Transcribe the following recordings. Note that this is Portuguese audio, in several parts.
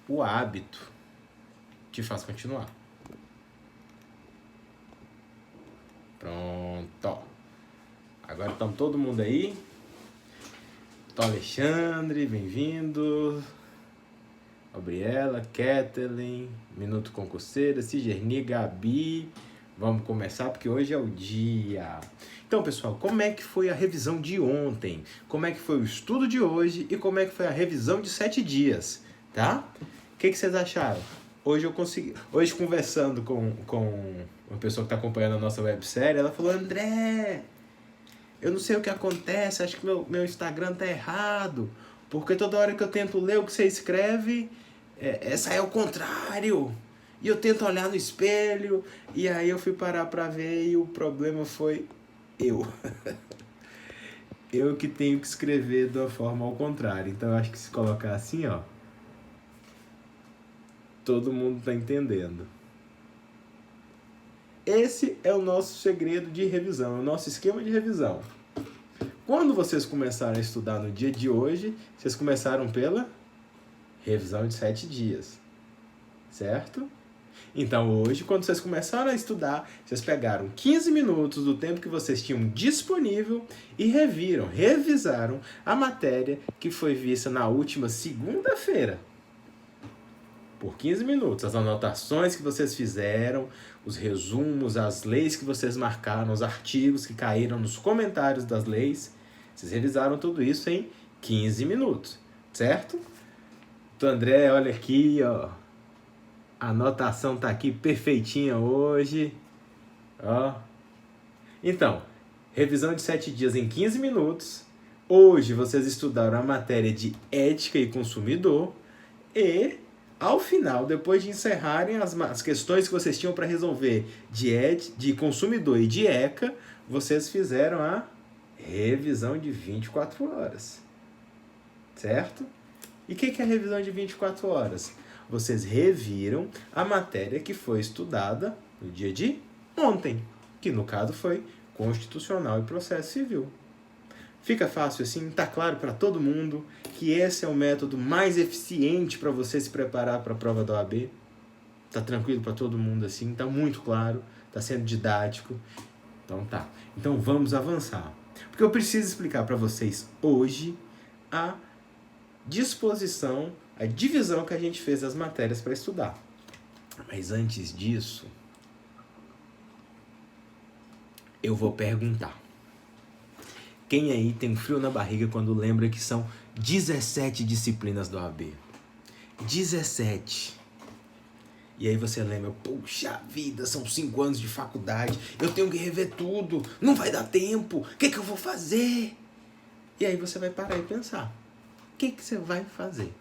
o hábito te faz continuar. Pronto. Agora estamos todo mundo aí. Tô Alexandre, bem-vindo. Gabriela, Kathleen, Minuto Concurseira, Sigerni, Gabi. Vamos começar porque hoje é o dia. Então, pessoal, como é que foi a revisão de ontem? Como é que foi o estudo de hoje e como é que foi a revisão de 7 dias, tá? O que vocês acharam? Hoje eu consegui. Hoje, conversando com uma pessoa que está acompanhando a nossa websérie, ela falou: André, eu não sei o que acontece, acho que meu Instagram tá errado, porque toda hora que eu tento ler o que você escreve, sai ao contrário. E eu tento olhar no espelho, e aí eu fui parar pra ver e o problema foi eu. Eu que tenho que escrever da forma ao contrário. Então eu acho que se colocar assim, ó, todo mundo tá entendendo. Esse é o nosso segredo de revisão, é o nosso esquema de revisão. Quando vocês começaram a estudar no dia de hoje, vocês começaram pela revisão de 7 dias, certo? Então hoje, quando vocês começaram a estudar, vocês pegaram 15 minutos do tempo que vocês tinham disponível e revisaram a matéria que foi vista na última segunda-feira. Por 15 minutos, as anotações que vocês fizeram, os resumos, as leis que vocês marcaram, os artigos que caíram nos comentários das leis, vocês revisaram tudo isso em 15 minutos, certo? Então, André, olha aqui, ó. A anotação tá aqui perfeitinha hoje. Ó. Então, revisão de 7 dias em 15 minutos. Hoje vocês estudaram a matéria de ética e consumidor. E, ao final, depois de encerrarem as questões que vocês tinham para resolver de consumidor e de ECA, vocês fizeram a revisão de 24 horas. Certo? E o que é a revisão de 24 horas? Vocês reviram a matéria que foi estudada no dia de ontem, que no caso foi Constitucional e Processo Civil. Fica fácil assim? Tá claro para todo mundo que esse é o método mais eficiente para você se preparar para a prova da OAB? Tá tranquilo para todo mundo assim? Tá muito claro? Tá sendo didático? Então tá. Então vamos avançar. Porque eu preciso explicar para vocês hoje a disposição, a divisão que a gente fez das matérias para estudar. Mas antes disso, eu vou perguntar. Quem aí tem frio na barriga quando lembra que são 17 disciplinas do OAB? 17. E aí você lembra, puxa vida, são 5 anos de faculdade, eu tenho que rever tudo, não vai dar tempo, o que eu vou fazer? E aí você vai parar e pensar. O que você vai fazer?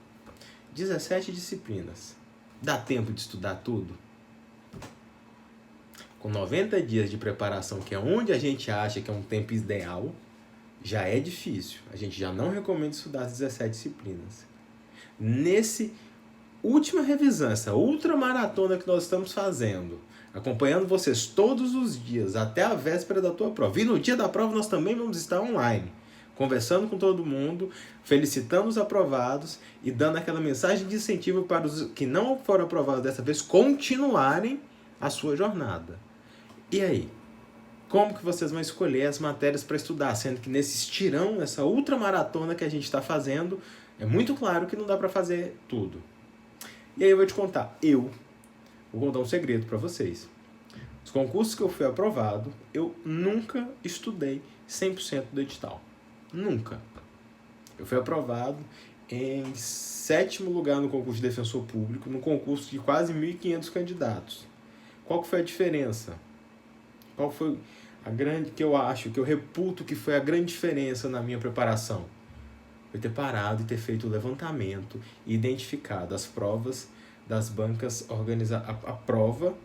17 disciplinas. Dá tempo de estudar tudo? Com 90 dias de preparação, que é onde a gente acha que é um tempo ideal, já é difícil. A gente já não recomenda estudar as 17 disciplinas. Nesse última revisão, essa ultramaratona que nós estamos fazendo, acompanhando vocês todos os dias, até a véspera da tua prova. E no dia da prova nós também vamos estar online, conversando com todo mundo, felicitando os aprovados e dando aquela mensagem de incentivo para os que não foram aprovados dessa vez continuarem a sua jornada. E aí? Como que vocês vão escolher as matérias para estudar? Sendo que nesse estirão, nessa ultramaratona que a gente está fazendo, é muito claro que não dá para fazer tudo. E aí eu vou te contar. Eu vou contar um segredo para vocês. Os concursos que eu fui aprovado, eu nunca estudei 100% do edital. Nunca. Eu fui aprovado em 7º lugar no concurso de defensor público, num concurso de quase 1.500 candidatos. Qual que foi a diferença? Qual foi a grande, que eu acho, que eu reputo que foi a grande diferença na minha preparação? Foi ter parado e ter feito o levantamento e identificado as provas das bancas, a prova,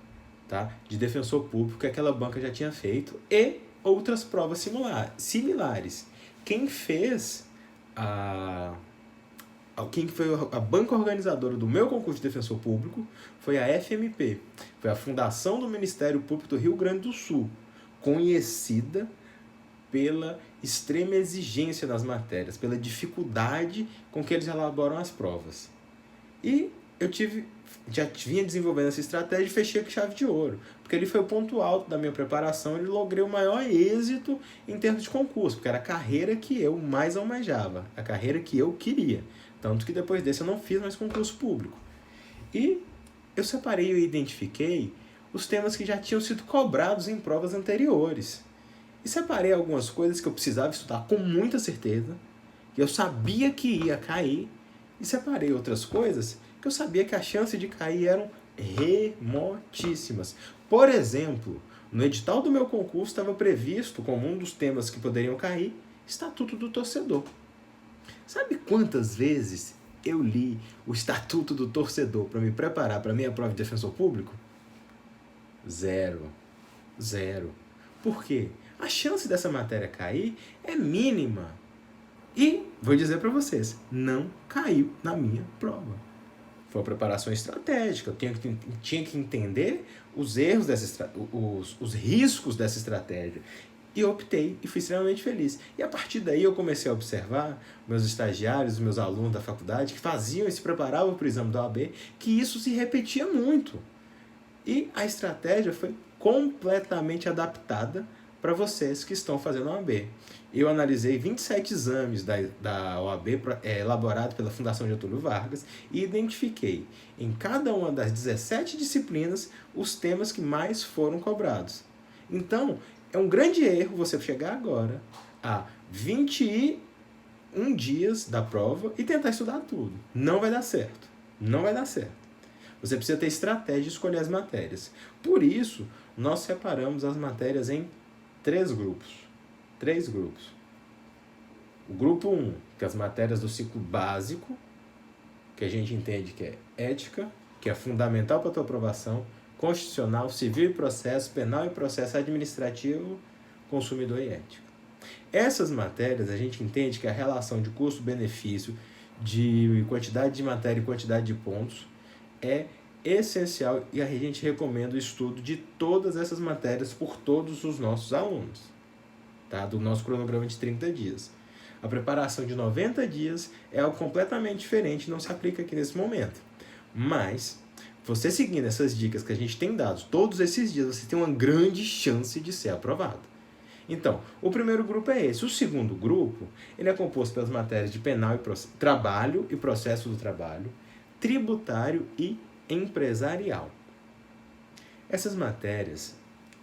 tá, de defensor público que aquela banca já tinha feito e outras provas similares. Quem fez quem foi a banca organizadora do meu concurso de defensor público foi a FMP, foi a Fundação do Ministério Público do Rio Grande do Sul, conhecida pela extrema exigência nas matérias, pela dificuldade com que eles elaboram as provas. E já vinha desenvolvendo essa estratégia e fechei com chave de ouro. Porque ele foi o ponto alto da minha preparação e logrei o maior êxito em termos de concurso, porque era a carreira que eu mais almejava, a carreira que eu queria. Tanto que depois desse eu não fiz mais concurso público. E eu separei e identifiquei os temas que já tinham sido cobrados em provas anteriores. E separei algumas coisas que eu precisava estudar com muita certeza, que eu sabia que ia cair, e separei outras coisas que eu sabia que a chance de cair eram remotíssimas. Por exemplo, no edital do meu concurso estava previsto, como um dos temas que poderiam cair, Estatuto do Torcedor. Sabe quantas vezes eu li o Estatuto do Torcedor para me preparar para a minha prova de defensor público? Zero. Por quê? A chance dessa matéria cair é mínima. E, vou dizer para vocês, não caiu na minha prova. Foi uma preparação estratégica. Eu tinha que entender os erros os riscos dessa estratégia. E eu optei e fui extremamente feliz. E a partir daí eu comecei a observar meus estagiários, meus alunos da faculdade que faziam e se preparavam para o exame da OAB, que isso se repetia muito. E a estratégia foi completamente adaptada para vocês que estão fazendo a OAB. Eu analisei 27 exames da OAB elaborados pela Fundação Getúlio Vargas e identifiquei em cada uma das 17 disciplinas os temas que mais foram cobrados. Então, é um grande erro você chegar agora a 21 dias da prova e tentar estudar tudo. Não vai dar certo. Você precisa ter estratégia de escolher as matérias. Por isso, nós separamos as matérias em 3 grupos. O grupo 1, que é as matérias do ciclo básico, que a gente entende que é ética, que é fundamental para a tua aprovação, constitucional, civil e processo, penal e processo administrativo, consumidor e ética. Essas matérias a gente entende que a relação de custo-benefício, de quantidade de matéria e quantidade de pontos é essencial e a gente recomenda o estudo de todas essas matérias por todos os nossos alunos, tá? Do nosso cronograma de 30 dias. A preparação de 90 dias é algo completamente diferente e não se aplica aqui nesse momento. Mas, você seguindo essas dicas que a gente tem dado todos esses dias, você tem uma grande chance de ser aprovado. Então, o primeiro grupo é esse. O segundo grupo, ele é composto pelas matérias de penal e trabalho e processo do trabalho, tributário e empresarial. Essas matérias,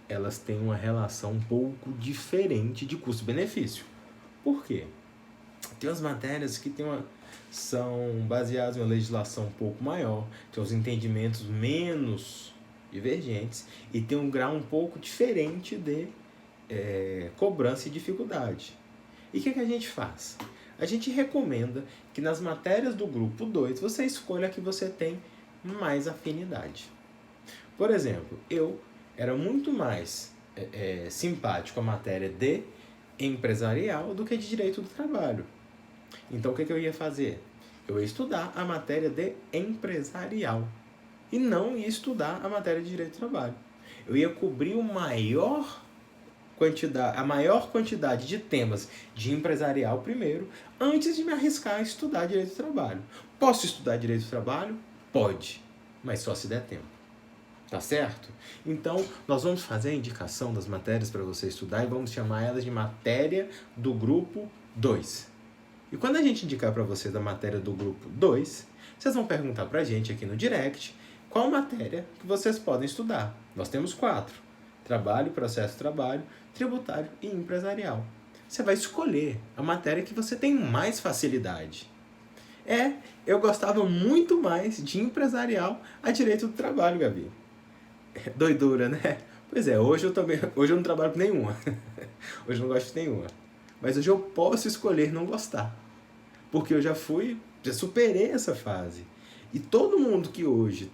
elas têm uma relação um pouco diferente de custo-benefício. Por quê? Tem umas matérias que são baseadas em uma legislação um pouco maior, tem os entendimentos menos divergentes e tem um grau um pouco diferente de cobrança e dificuldade. E o que a gente faz? A gente recomenda que nas matérias do grupo 2 você escolha a que você tem mais afinidade. Por exemplo, eu era muito mais simpático à matéria de empresarial do que de direito do trabalho. Então, o que eu ia fazer? Eu ia estudar a matéria de empresarial e não ia estudar a matéria de direito do trabalho. Eu ia cobrir a maior quantidade de temas de empresarial primeiro, antes de me arriscar a estudar direito do trabalho. Posso estudar direito do trabalho? Pode, mas só se der tempo. Tá certo? Então, nós vamos fazer a indicação das matérias para você estudar e vamos chamar elas de matéria do grupo 2. E quando a gente indicar para vocês a matéria do grupo 2, vocês vão perguntar para a gente aqui no direct qual matéria que vocês podem estudar. Nós temos 4. Trabalho, processo de trabalho, tributário e empresarial. Você vai escolher a matéria que você tem mais facilidade. Eu gostava muito mais de empresarial a direito do trabalho, Gabi. Doidura, né? Pois é, hoje eu não trabalho com nenhuma. Hoje eu não gosto de nenhuma. Mas hoje eu posso escolher não gostar. Porque eu já superei essa fase. E todo mundo que hoje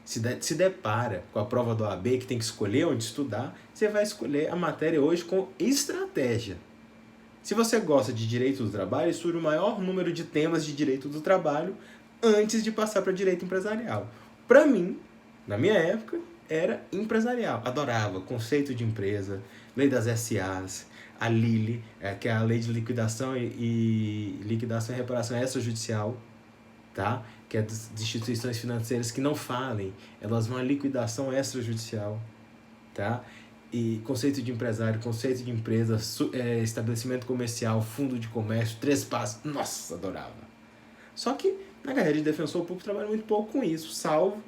se depara com a prova do OAB, que tem que escolher onde estudar, você vai escolher a matéria hoje com estratégia. Se você gosta de direito do trabalho, estude o maior número de temas de direito do trabalho antes de passar para direito empresarial. Para mim, na minha época, era empresarial. Adorava conceito de empresa, lei das SAs, a LILI, que é a lei de liquidação e reparação extrajudicial. tá? Que é das instituições financeiras que não falem, elas vão à liquidação extrajudicial, tá? E conceito de empresário, conceito de empresa, estabelecimento comercial, fundo de comércio, 3 passos, nossa, adorava. Só que na carreira de defensor público trabalha muito pouco com isso, salvo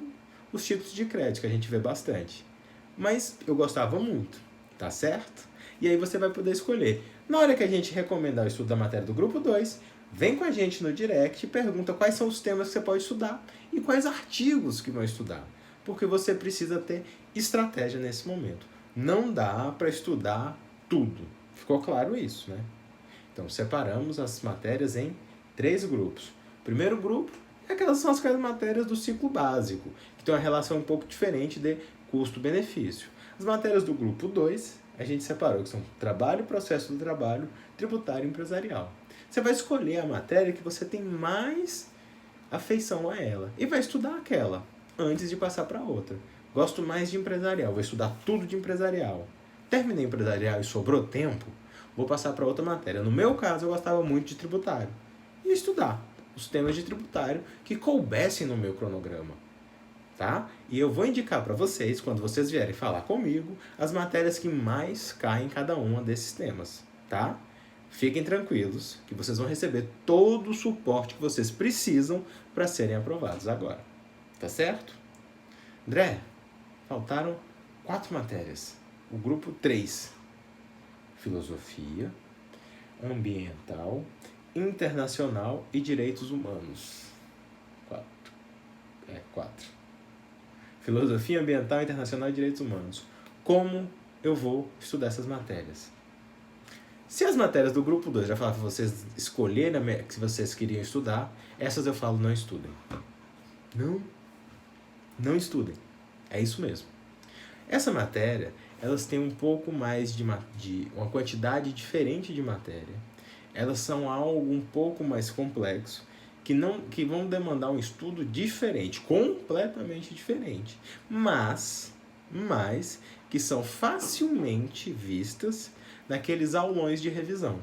os títulos de crédito, que a gente vê bastante. Mas eu gostava muito, tá certo? E aí você vai poder escolher. Na hora que a gente recomendar o estudo da matéria do grupo 2, vem com a gente no direct e pergunta quais são os temas que você pode estudar e quais artigos que vão estudar. Porque você precisa ter estratégia nesse momento. Não dá para estudar tudo. Ficou claro isso, né? Então, separamos as matérias em 3 grupos. O primeiro grupo são aquelas matérias do ciclo básico, que tem uma relação um pouco diferente de custo-benefício. As matérias do grupo 2, a gente separou, que são trabalho, processo do trabalho, tributário e empresarial. Você vai escolher a matéria que você tem mais afeição a ela e vai estudar aquela antes de passar para outra. Gosto mais de empresarial, vou estudar tudo de empresarial. Terminei empresarial e sobrou tempo, vou passar para outra matéria. No meu caso, eu gostava muito de tributário. E estudar os temas de tributário que coubessem no meu cronograma. Tá? E eu vou indicar para vocês, quando vocês vierem falar comigo, as matérias que mais caem em cada uma desses temas. Tá? Fiquem tranquilos que vocês vão receber todo o suporte que vocês precisam para serem aprovados agora. Tá certo? André, faltaram 4 matérias. O grupo 3, filosofia, ambiental, internacional e direitos humanos. 4. Filosofia ambiental, internacional e direitos humanos. Como eu vou estudar essas matérias? Se as matérias do grupo 2 já falaram para vocês escolherem que vocês queriam estudar, essas eu falo não estudem. Não estudem. É isso mesmo. Essa matéria, elas têm um pouco mais de uma quantidade diferente de matéria. Elas são algo um pouco mais complexo, que vão demandar um estudo diferente, completamente diferente, mas que são facilmente vistas naqueles aulões de revisão.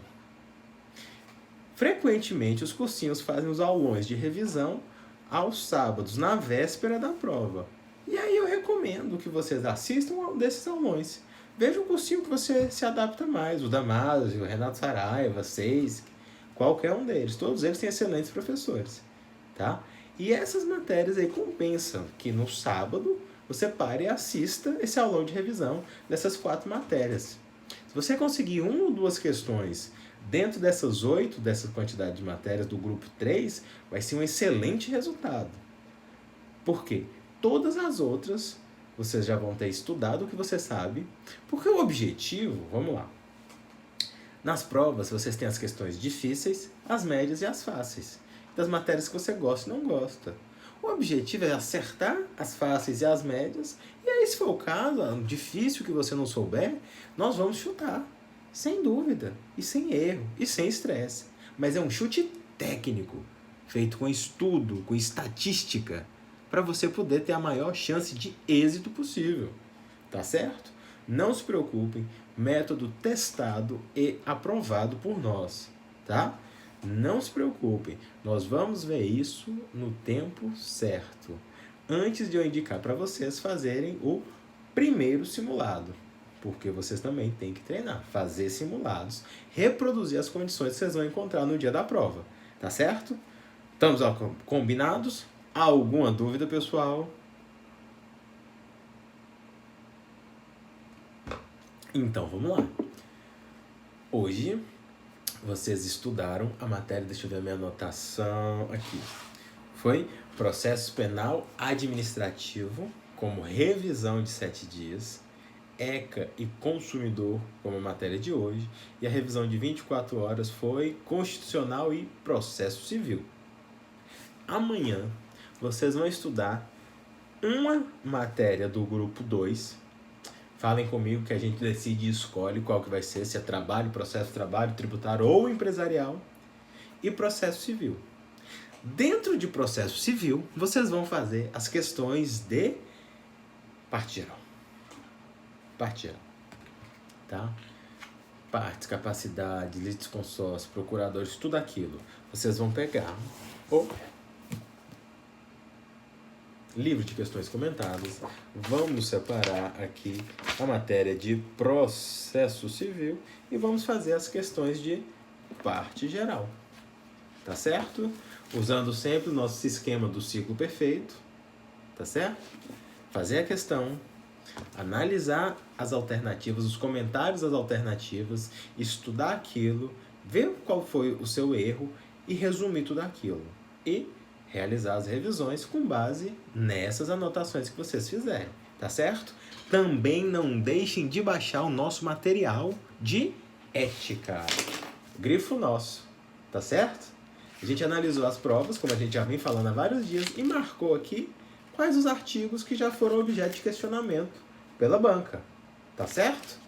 Frequentemente, os cursinhos fazem os aulões de revisão aos sábados, na véspera da prova. E aí eu recomendo que vocês assistam a um desses aulões. Veja o cursinho que você se adapta mais, o Damásio, o Renato Saraiva, Seis, qualquer um deles. Todos eles têm excelentes professores. Tá? E essas matérias aí compensam que no sábado você pare e assista esse aulão de revisão dessas 4 matérias. Se você conseguir 1 ou 2 questões dentro dessas 8, dessa quantidade de matérias do grupo 3, vai ser um excelente resultado. Por quê? Todas as outras vocês já vão ter estudado o que você sabe, porque o objetivo, vamos lá, nas provas vocês têm as questões difíceis, as médias e as fáceis, das matérias que você gosta e não gosta. O objetivo é acertar as fáceis e as médias, e aí se for o caso, difícil que você não souber, nós vamos chutar, sem dúvida, e sem erro, e sem estresse. Mas é um chute técnico, feito com estudo, com estatística, para você poder ter a maior chance de êxito possível. Tá certo? Não se preocupem, método testado e aprovado por nós, tá? Não se preocupem, nós vamos ver isso no tempo certo, antes de eu indicar para vocês fazerem o primeiro simulado, porque vocês também têm que treinar, fazer simulados, reproduzir as condições que vocês vão encontrar no dia da prova, tá certo? Estamos combinados? Alguma dúvida, pessoal? Então, vamos lá. Hoje, vocês estudaram a matéria, deixa eu ver a minha anotação aqui. Foi processo penal administrativo, como revisão de 7 dias, ECA e consumidor, como a matéria de hoje, e a revisão de 24 horas foi constitucional e processo civil. Amanhã, vocês vão estudar uma matéria do grupo 2. Falem comigo que a gente decide e escolhe qual que vai ser, se é trabalho, processo de trabalho, tributário ou empresarial, e processo civil. Dentro de processo civil, vocês vão fazer as questões de parte geral. Parte geral. Tá? Partes, capacidade, litisconsórcio, procuradores, tudo aquilo. Vocês vão pegar livro de questões comentadas. Vamos separar aqui a matéria de processo civil e vamos fazer as questões de parte geral. Tá certo? Usando sempre o nosso esquema do ciclo perfeito. Tá certo? Fazer a questão, analisar as alternativas, os comentários das alternativas, estudar aquilo, ver qual foi o seu erro e resumir tudo aquilo. E realizar as revisões com base nessas anotações que vocês fizerem, tá certo? Também não deixem de baixar o nosso material de ética. Grifo nosso, tá certo? A gente analisou as provas, como a gente já vem falando há vários dias, e marcou aqui quais os artigos que já foram objeto de questionamento pela banca, tá certo?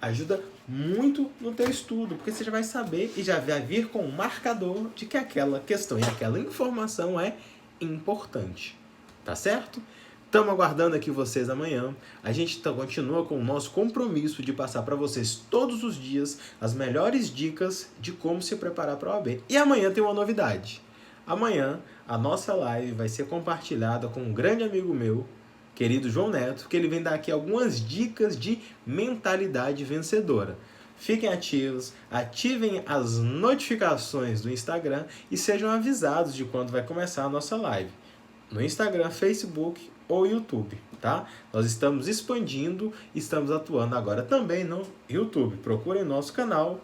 Ajuda muito no teu estudo, porque você já vai saber e já vai vir com um marcador de que aquela questão e aquela informação é importante, tá certo? Estamos aguardando aqui vocês amanhã. A gente continua com o nosso compromisso de passar para vocês todos os dias as melhores dicas de como se preparar para a OAB. E amanhã tem uma novidade. Amanhã a nossa live vai ser compartilhada com um grande amigo meu, querido João Neto, que ele vem dar aqui algumas dicas de mentalidade vencedora. Fiquem ativos, ativem as notificações do Instagram e sejam avisados de quando vai começar a nossa live. No Instagram, Facebook ou YouTube, tá? Nós estamos expandindo, estamos atuando agora também no YouTube. Procurem nosso canal,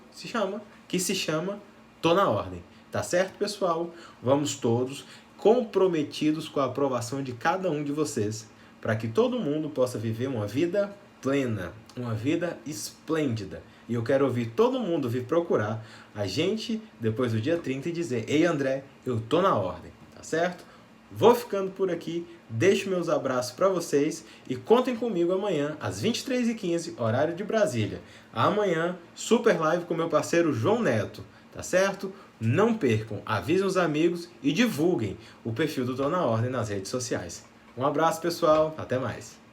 que se chama Tô na Ordem. Tá certo, pessoal? Vamos todos comprometidos com a aprovação de cada um de vocês, para que todo mundo possa viver uma vida plena, uma vida esplêndida. E eu quero ouvir todo mundo vir procurar a gente depois do dia 30 e dizer: ei, André, eu tô na ordem, tá certo? Vou ficando por aqui, deixo meus abraços para vocês e contem comigo amanhã às 23h15, horário de Brasília. Amanhã, super live com meu parceiro João Neto, tá certo? Não percam, avisem os amigos e divulguem o perfil do Tô na Ordem nas redes sociais. Um abraço, pessoal, até mais.